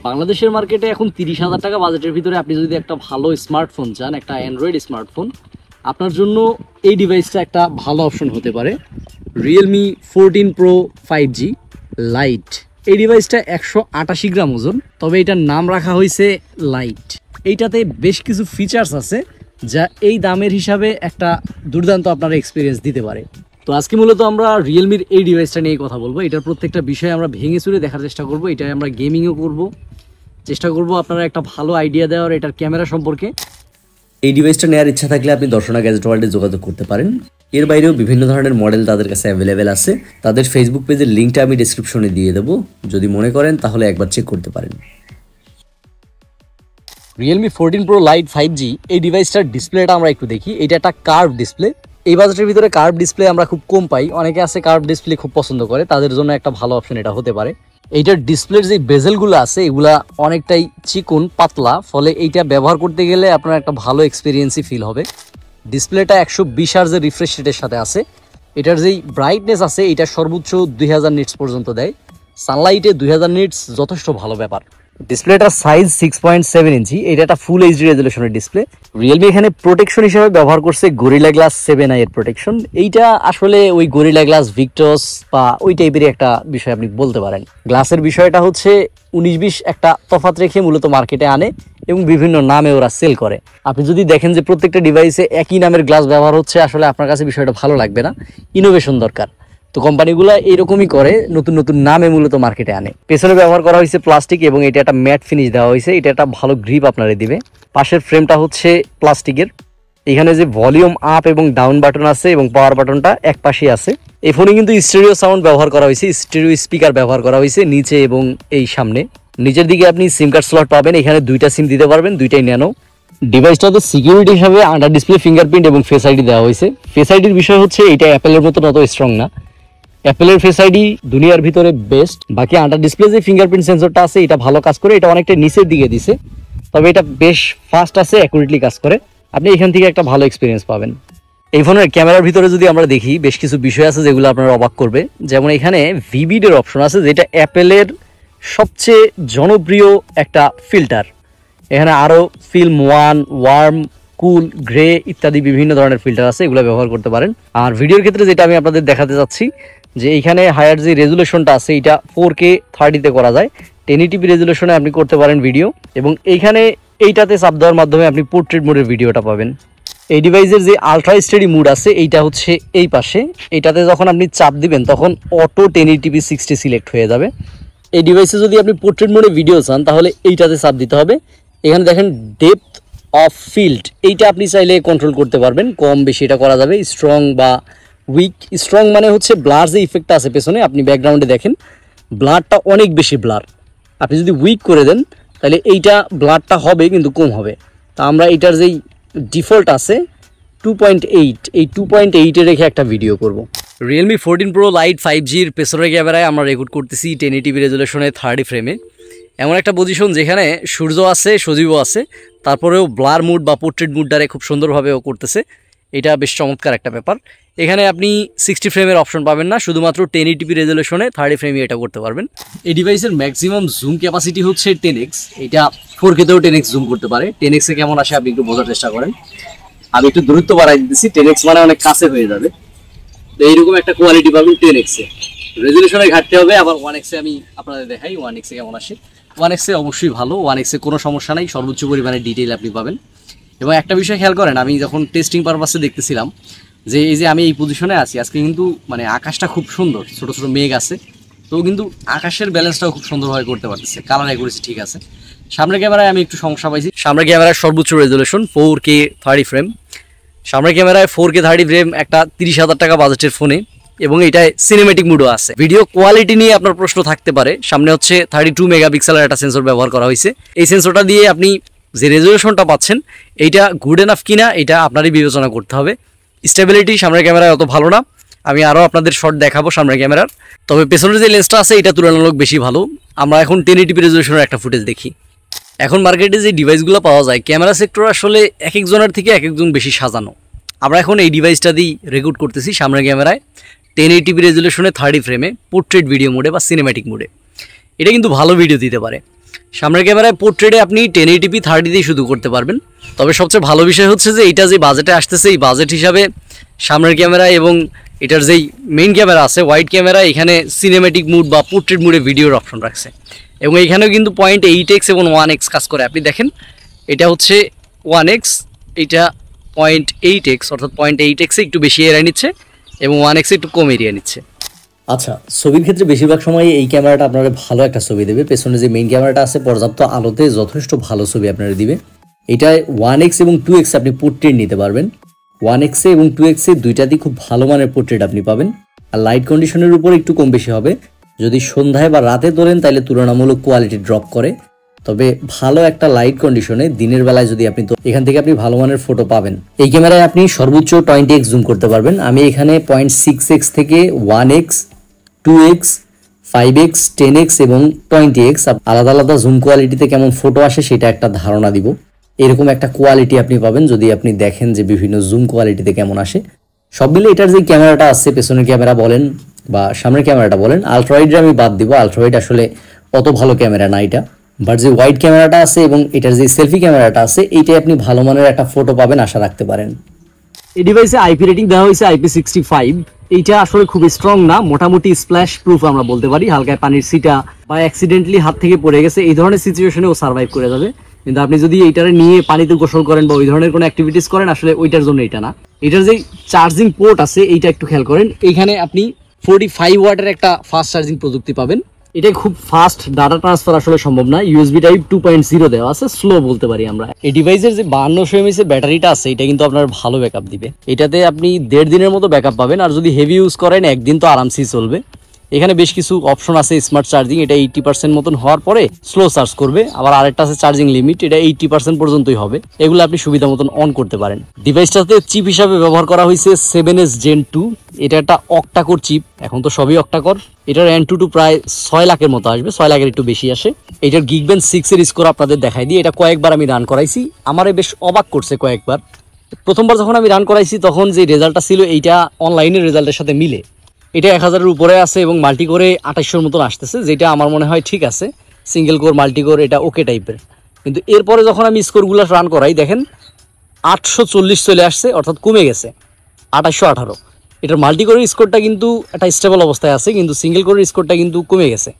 বাংলাদেশের মার্কেটে এখন 30,000 টাকা বাজেটের ভিতরে আপনি যদি একটা ভালো স্মার্টফোন চান, একটা অ্যান্ড্রয়েড স্মার্টফোন, আপনার জন্য এই ডিভাইসটা একটা ভালো অপশন হতে পারে। Realme 14 Pro 5G light. এই ডিভাইসটা 188 গ্রাম ওজন, তবে এটার নাম রাখা হয়েছে লাইট। এইটাতে বেশ কিছু ফিচার্স আছে যা এই দামের হিসাবে একটা দুর্দান্ত আপনারা এক্সপিরিয়েন্স দিতে পারে। তো আজকে মূলত আমরা রিয়েলমির এই ডিভাইসটা নিয়ে কথা বলবো। এটার প্রত্যেকটা বিষয় আমরা ভেঙে চুরে দেখার চেষ্টা করবো। এটাই আমরা গেমিংও করব, চেষ্টা করব আপনারা একটা ভালো আইডিয়া দেওয়ার এটার ক্যামেরা সম্পর্কে। এই ডিভাইসটা নেওয়ার ইচ্ছা থাকলে আপনি দর্শনা গ্যাজেট ওয়ার্ল্ডে যোগাযোগ করতে পারেন। এর বাইরেও বিভিন্ন ধরনের মডেল তাদের কাছে অ্যাভেলেবেল আছে। তাদের ফেসবুক পেজের লিঙ্কটা আমি ডেসক্রিপশনে দিয়ে দেবো, যদি মনে করেন তাহলে একবার চেক করতে পারেন। Realme 14 Pro Lite 5G এই ডিভাইসটার ডিসপ্লেটা আমরা একটু দেখি। এটা একটা কার্ভ ডিসপ্লে। এই বাজেটের ভিতরে কার্ভ ডিসপ্লে আমরা খুব কম পাই। অনেকে আছে কার্ভ ডিসপ্লে খুব পছন্দ করে, তাদের জন্য একটা ভালো অপশন এটা হতে পারে। এইটার ডিসপ্লের যে বেজেলগুলো আছে এগুলা অনেকটাই চিকন পাতলা, ফলে এইটা ব্যবহার করতে গেলে আপনার একটা ভালো এক্সপিরিয়েন্সই ফিল হবে। ডিসপ্লেটা 120 হার্জের রিফ্রেশ রেটের সাথে আছে। এটার যেই ব্রাইটনেস আছে এটা সর্বোচ্চ 2000 নিটস পর্যন্ত দেয়। সানলাইটে 2000 নিটস যথেষ্ট ভালো ব্যাপার। ডিসপ্লেটার সাইজ 6.7 ইঞ্চি। এটা একটা ফুল এইচডি রেজলিউশনের ডিসপ্লে। রিয়েলমি এখানে প্রোটেকশন হিসেবে ব্যবহার করছে গরিলা গ্লাস 7i এর প্রোটেকশন। এইটা আসলে ওই গরিলা গ্লাস ভিক্টস বা ওই টাইপেরই একটা বিষয় আপনি বলতে পারেন। গ্লাসের বিষয়টা হচ্ছে 19-20 একটা তফাৎ রেখে মূলত মার্কেটে আনে এবং বিভিন্ন নামে ওরা সেল করে। আপনি যদি দেখেন যে প্রত্যেকটা ডিভাইসে একই নামের গ্লাস ব্যবহার হচ্ছে, আসলে আপনার কাছে বিষয়টা ভালো লাগবে না। ইনোভেশন দরকার। তো কোম্পানিগুলো এইরকমই করে, নতুন নতুন নামে মূলত মার্কেটে আনে। পেছনে ব্যবহার করা হয়েছে প্লাস্টিক এবং এটা একটা ম্যাট ফিনিশ দেওয়া হয়েছে। এটা একটা ভালো গ্রিপ আপনারা দিবে। পাশের ফ্রেমটা হচ্ছে প্লাস্টিকের। এখানে যে ভলিউম আপ এবং ডাউন বাটন আছে এবং পাওয়ার বাটনটা এক পাশেই আছে। এই ফোনে কিন্তু স্টেরিও সাউন্ড ব্যবহার করা হয়েছে, স্টেরিও স্পিকার ব্যবহার করা হয়েছে নিচে এবং এই সামনে। নিচের দিকে আপনি সিম কার্ড স্লট পাবেন। এখানে দুইটা সিম দিতে পারবেন, দুইটাই ন্যানো। ডিভাইসটাতে সিকিউরিটি হিসাবে আন্ডার ডিসপ্লে ফিঙ্গারপ্রিন্ট এবং ফেস আইডি দেওয়া হয়েছে। ফেস আইডির বিষয় হচ্ছে এটা অ্যাপেলের মতো অত স্ট্রং না। অ্যাপেলের ফেস আইডি দুনিয়ার ভিতরে বেস্ট। বাকি আন্ডার ডিসপ্লে যে ফিঙ্গারপ্রিন্ট সেন্সরটা আছে এটা ভালো কাজ করে। এটা অনেকটা নিচের দিকে দিছে, তবে এটা বেশ ফাস্ট আছে, অ্যাকুরেটলি কাজ করে। আপনি এখান থেকে একটা ভালো এক্সপিরিয়েন্স পাবেন। এই ফোনের ক্যামেরার ভিতরে যদি আমরা দেখি, বেশ কিছু বিষয় আছে যেগুলো আপনারা অবাক করবে। যেমন এখানে ভিভিড এর অপশন আছে, যেটা অ্যাপেলের সবচেয়ে জনপ্রিয় একটা ফিল্টার। এখানে আরও ফিল্ম 1, ওয়ার্ম, কুল, গ্রে ইত্যাদি বিভিন্ন ধরনের ফিল্টার আছে, এগুলো ব্যবহার করতে পারেন। আর ভিডিওর ক্ষেত্রে যেটা আমি আপনাদের দেখাতে চাচ্ছি যে এইখানে হায়ার যে রেজুলেশনটা আছে এটা 4K 30-তে করা যায়। 1080p রেজুলেশনে আপনি করতে পারেন ভিডিও, এবং এইখানে এইটাতে চাপ দেওয়ার মাধ্যমে আপনি পোর্ট্রেট মোডের ভিডিওটা পাবেন। এই ডিভাইসের যে আলট্রা স্টেডি মোড আছে এইটা হচ্ছে এই পাশে। এইটাতে যখন আপনি চাপ দিবেন তখন অটো 1080p 60 সিলেক্ট হয়ে যাবে। এই ডিভাইসে যদি আপনি পোর্ট্রেট মোডে ভিডিও চান তাহলে এইটাতে চাপ দিতে হবে। এখানে দেখেন ডেপথ অফ ফিল্ড, এইটা আপনি চাইলে কন্ট্রোল করতে পারবেন, কম বেশি এটা করা যাবে। স্ট্রং বা উইক। স্ট্রং মানে হচ্ছে ব্লার যে ইফেক্টটা আছে পেছনে, আপনি ব্যাকগ্রাউন্ডে দেখেন ব্লারটা অনেক বেশি ব্লার। আপনি যদি উইক করে দেন তাহলে এইটা ব্লারটা হবে কিন্তু কম হবে। তা আমরা এইটার যেই ডিফল্ট আছে 2.8, এই 2.8-এ রেখে একটা ভিডিও করব। Realme 14 Pro Lite 5Gর পেছনের ক্যামেরায় আমরা রেকর্ড করতেছি 1080p রেজুলেশনে 30 ফ্রেমে। এমন একটা পজিশন যেখানে সূর্য আছে, সজীবও আছে, তারপরেও ব্লার মুড বা পোর্ট্রেট মুডটারে খুব সুন্দরভাবে ও করতেছে। এটা বেশ চমৎকার একটা ব্যাপার। এখানে আপনি 60 ফ্রেমের অপশন পাবেন না, শুধুমাত্র 1080p রেজুলেশনে 30 ফ্রেমে এটা করতে পারবেন। এই ডিভাইসের ম্যাক্সিমাম জুম ক্যাপাসিটি হচ্ছে 10x। এটা 4K-তেও 10x জুম করতে পারে। 10x-এ কেমন আসে আপনি একটু বোঝার চেষ্টা করেন। আমি একটু দূরত্ব বাড়াই দিতেছি, 10x মানে অনেক কাছে হয়ে যাবে। তো এইরকম একটা কোয়ালিটি পাবেন 10x-এ। রেজুলেশনে ঘাটতে হবে। আবার 1x-এ আমি আপনাদের দেখাই 1x-এ কেমন আসে। 1x-এ অবশ্যই ভালো, 1x-এ কোনো সমস্যা নাই, সর্বোচ্চ পরিমাণে ডিটেইল আপনি পাবেন। এবং একটা বিষয় খেয়াল করেন, আমি যখন টেস্টিং পারপাসে দেখতেছিলাম যে এই যে আমি এই পজিশনে আছি আজকে, কিন্তু মানে আকাশটা খুব সুন্দর, ছোট ছোট মেঘ আছে, তো কিন্তু আকাশের ব্যালেন্সটাও খুব সুন্দরভাবে করতে পারতেছে। কালার অ্যাকুরেসি ঠিক আছে। সামনের ক্যামেরায় আমি একটু সমস্যা পাইছি। সামনের ক্যামেরায় সর্বোচ্চ রেজুলেশন 4K 30 ফ্রেম। সামনের ক্যামেরায় 4K 30 ফ্রেম একটা 30,000 টাকা বাজেটের ফোনে, এবং এটায় সিনেমেটিক মোডও আছে। ভিডিও কোয়ালিটি নিয়ে আপনার প্রশ্ন থাকতে পারে। সামনে হচ্ছে 32 মেগাপিক্সেলের একটা সেন্সর ব্যবহার করা হয়েছে। এই সেন্সরটা দিয়ে আপনি যে রেজুলেশনটা পাচ্ছেন এইটা গুড এনাফ কিনা এটা আপনারই বিবেচনা করতে হবে। স্টেবিলিটি সামনের ক্যামেরায় অত ভালো না। আমি আরও আপনাদের শট দেখাবো সামনের ক্যামেরার। তবে পেছনের যে লেন্সটা আছে এটা তুলনামূলক বেশি ভালো। আমরা এখন 1080p রেজুলেশনের একটা ফুটেজ দেখি। এখন মার্কেটে যে ডিভাইসগুলো পাওয়া যায়, ক্যামেরা সেক্টর আসলে এক একজনের থেকে এক একজন বেশি সাজানো। আমরা এখন এই ডিভাইসটা দিয়ে রেকর্ড করতেছি সামনের ক্যামেরায় 1080p রেজুলেশনে 30 ফ্রেমে পোর্ট্রেট ভিডিও মোডে বা সিনেম্যাটিক মোডে। এটা কিন্তু ভালো ভিডিও দিতে পারে। সামনের ক্যামেরায় পোর্ট্রেটে আপনি 1080p 30 দিয়ে শুধু করতে পারবেন। তবে সবচেয়ে ভালো বিষয় হচ্ছে যে এটা যে বাজেটে আসতেছে, এই বাজেট হিসাবে সামনের ক্যামেরা এবং এটার যেই মেইন ক্যামেরা আছে ওয়াইড ক্যামেরা, এখানে সিনেমেটিক মুড বা পোর্ট্রেট মুডে ভিডিওর অপশন রাখছে। এবং এইখানেও কিন্তু 0.8x এবং 1x কাজ করে। আপনি দেখেন এটা হচ্ছে 1x, এটা 0.8x, অর্থাৎ 0.8x একটু বেশি এরিয়া নিচ্ছে এবং 1x একটু কম এরিয়া নিচ্ছে। আচ্ছা, ছবির ক্ষেত্রে বেশিরভাগ সময় এই ক্যামেরাটা আপনারা ভালো একটা ছবি দেবে। পেছনে যে মেইন ক্যামেরাটা আছে পর্যাপ্ত আলোতে যথেষ্ট ভালো ছবি আপনারা দিবে। এটায় 1x এবং 2x আপনি পোর্ট্রেট নিতে পারবেন। 1x এবং 2x দুইটাতেই খুব ভালো মানের পোর্ট্রেট আপনি পাবেন। আর লাইট কন্ডিশনের উপর একটু কম বেশি হবে। যদি সন্ধ্যায় বা রাতে তোলেন তাহলে তুলনামূলক কোয়ালিটি ড্রপ করে। তবে ভালো একটা লাইট কন্ডিশনে দিনের বেলায় যদি আপনি এখান থেকে আপনি ভালো মানের ফটো পাবেন। এই ক্যামেরায় আপনি সর্বোচ্চ 20x জুম করতে পারবেন। আমি এখানে 0.6x থেকে 1x, 2x, 5x, 10x এবং 20x আলাদা আলাদা জুম কোয়ালিটিতে কেমন ফটো আসে সেটা একটা ধারণা দিব। এরকম একটা কোয়ালিটি আপনি পাবেন যদি আপনি দেখেন যে বিভিন্ন জুম কোয়ালিটিতে কেমন আসে। সব মিলে এটার যে ক্যামেরাটা আছে, পেছনের ক্যামেরা বলেন বা সামনের ক্যামেরাটা বলেন, আলট্রাওয়াইডে আমি বাদ দিব। আলট্রাওয়াইড আসলে অত ভালো ক্যামেরা না এটা। বাট যে ওয়াইড ক্যামেরাটা আছে এবং এটার যে সেলফি ক্যামেরাটা আছে, এইটাই আপনি ভালো মানের একটা ফটো পাবেন, আশা রাখতে পারেন। এই ডিভাইসে আইপি রেটিং দেওয়া হয়েছে IP65। এইটা আসলে খুব স্ট্রং না, মোটামুটি স্প্ল্যাশ প্রুফ আমরা বলতে পারি। হালকা পানির ছিটা বা অ্যাক্সিডেন্টলি হাত থেকে পড়ে গেছে এই ধরনের সিচুয়েশনেও সার্ভাইভ করে যাবে। কিন্তু আপনি যদি এইটারে নিয়ে পানিতে গোসল করেন বা ওই ধরনের কোনো অ্যাক্টিভিটিস করেন, আসলে ওইটার জন্য এটা না। এটার যে চার্জিং পোর্ট আছে এইটা একটু খেয়াল করেন। এইখানে আপনি 45 ওয়াটের একটা ফাস্ট চার্জিং প্রযুক্তি পাবেন। এটা খুব ফাস্ট ডাটা ট্রান্সফার আসলে সম্ভব না। USB টাইপ 2.0 দেওয়া আছে, স্লো বলতে পারি আমরা। এই ডিভাইসের যে 5200 mAh এর ব্যাটারিটা আছে এটা কিন্তু আপনার ভালো ব্যাকআপ দিবে। এটাতে আপনি 1.5 দিনের মতো ব্যাকআপ পাবেন। আর যদি হেভি ইউজ করেন একদিন তো আরামসেই চলবে। এখানে বেশ কিছু অপশন আছে। স্মার্ট চার্জিং, এটা 80% মতন হওয়ার পরে স্লো চার্জ করবে। আবার আরেকটা আছে চার্জিং লিমিট, এটা 80% পর্যন্তই হবে। এগুলো আপনি সুবিধা মতন অন করতে পারেন। ডিভাইসটাতে চিপ হিসাবে ব্যবহার করা হয়েছে 7S Gen 2। এটা একটা অক্টাকোর চিপ, এখন তো সবই অক্টাকোর। এটার Antutu প্রায় 6 লাখের মতো আসবে, 6 লাখের একটু বেশি আসে। এটার Geekbench 6 এর স্কোর আপনাদের দেখাই দিই। এটা কয়েকবার আমি রান করাইছি, আমারে বেশ অবাক করছে কয়েকবার। প্রথমবার যখন আমি রান করাইছি তখন যে রেজাল্টটা ছিল এইটা অনলাইনের রেজাল্টের সাথে মিলে। এটা 1000-এর উপরে আছে এবং মাল্টি কোরে 2800-র মতন আসতেছে, যেটা আমার মনে হয় ঠিক আছে। সিঙ্গেল কোর মাল্টি কোর এটা ওকে টাইপের। কিন্তু এরপরে যখন আমি স্কোরগুলো রান করাই দেখেন 840 চলে আসছে, অর্থাৎ কমে গেছে 2818। এটার মাল্টি কোরের স্কোরটা কিন্তু একটা স্টেবল অবস্থায় আছে, কিন্তু সিঙ্গেল কোরের স্কোরটা কিন্তু কমে গেছে।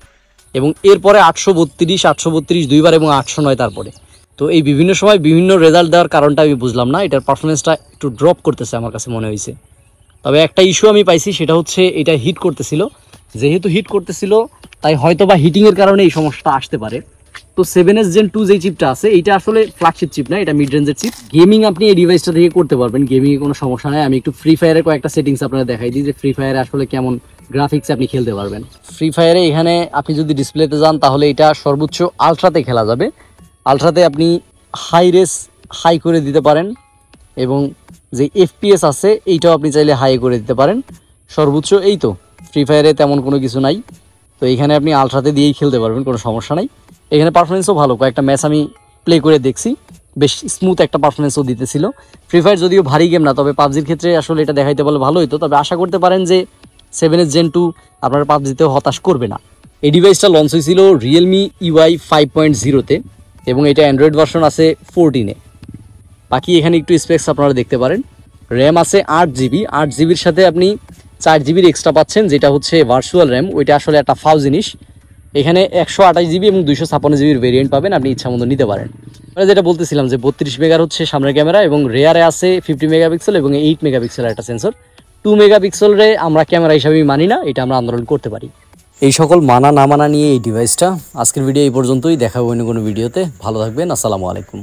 এবং এরপরে 832 দুইবার এবং 809 তারপরে। তো এই বিভিন্ন সময় বিভিন্ন রেজাল্ট দেওয়ার কারণটা আমি বুঝলাম না। এটার পারফরমেন্সটা একটু ড্রপ করতেছে আমার কাছে মনে হয়েছে। তবে একটা ইস্যু আমি পাইছি, সেটা হচ্ছে এটা হিট করতেছিল। যেহেতু হিট করতেছিল তাই হয়তো বা হিটিংয়ের কারণে এই সমস্যাটা আসতে পারে। তো 7S Gen 2 যেই চিপটা আছে এইটা আসলে ফ্ল্যাগশিপ চিপ না, এটা মিড রেঞ্জের চিপ। গেমিং আপনি এই ডিভাইসটা থেকে করতে পারবেন, গেমিংয়ে কোনো সমস্যা নেই। আমি একটু ফ্রি ফায়ারের কয়েকটা সেটিংস আপনারা দেখাই দিই যে ফ্রি ফায়ারে আসলে কেমন গ্রাফিক্স আপনি খেলতে পারবেন। ফ্রি ফায়ারে এখানে আপনি যদি ডিসপ্লেতে যান তাহলে এটা সর্বোচ্চ আলট্রাতে খেলা যাবে। আলট্রাতে আপনি হাই করে দিতে পারেন এবং যে FPS আছে এইটাও আপনি চাইলে হাই করে দিতে পারেন। সর্বোচ্চ এই তো, ফ্রি ফায়ারে তেমন কোনো কিছু নাই। তো এইখানে আপনি আলট্রাতে দিয়েই খেলতে পারবেন, কোনো সমস্যা নাই। এখানে পারফরমেন্সও ভালো, কয়েকটা ম্যাচ আমি প্লে করে দেখছি, বেশ স্মুথ একটা পারফরমেন্সও দিতেছিল। ফ্রি ফায়ার যদিও ভারী গেম না, তবে পাবজির ক্ষেত্রে আসলে এটা দেখাইতে পারলে ভালো হতো। তবে আশা করতে পারেন যে 7S Gen 2 আপনার পাবজিতেও হতাশ করবে না। এই ডিভাইসটা লঞ্চ হয়েছিল Realme UI 5.0-তে এবং এটা অ্যান্ড্রয়েড ভার্সন আছে 14-এ। বাকি এখানে একটু স্পেক্স আপনারা দেখতে পারেন। র্যাম আছে 8GB, 8GBর সাথে আপনি 4GBর এক্সট্রা পাচ্ছেন, যেটা হচ্ছে ভার্চুয়াল র্যাম। ওইটা আসলে একটা ফাউ জিনিস। এখানে 128GB এবং 256GBর ভেরিয়েন্ট পাবেন, আপনি ইচ্ছা মতো নিতে পারেন। মানে যেটা বলতেছিলাম যে 32 মেগার হচ্ছে সামনের ক্যামেরা এবং রেয়ারে আছে 50 মেগাপিক্সেল এবং 8 মেগাপিক্সেলের একটা সেন্সর। 2 মেগাপিক্সেলরে আমরা ক্যামেরা হিসাবেই মানি না, এটা আমরা আন্দোলন করতে পারি। এই সকল মানা না মানা নিয়ে এই ডিভাইসটা। আজকের ভিডিও এই পর্যন্তই, দেখা হবে অন্য কোনো ভিডিওতে। ভালো থাকবেন, আসসালামু আলাইকুম।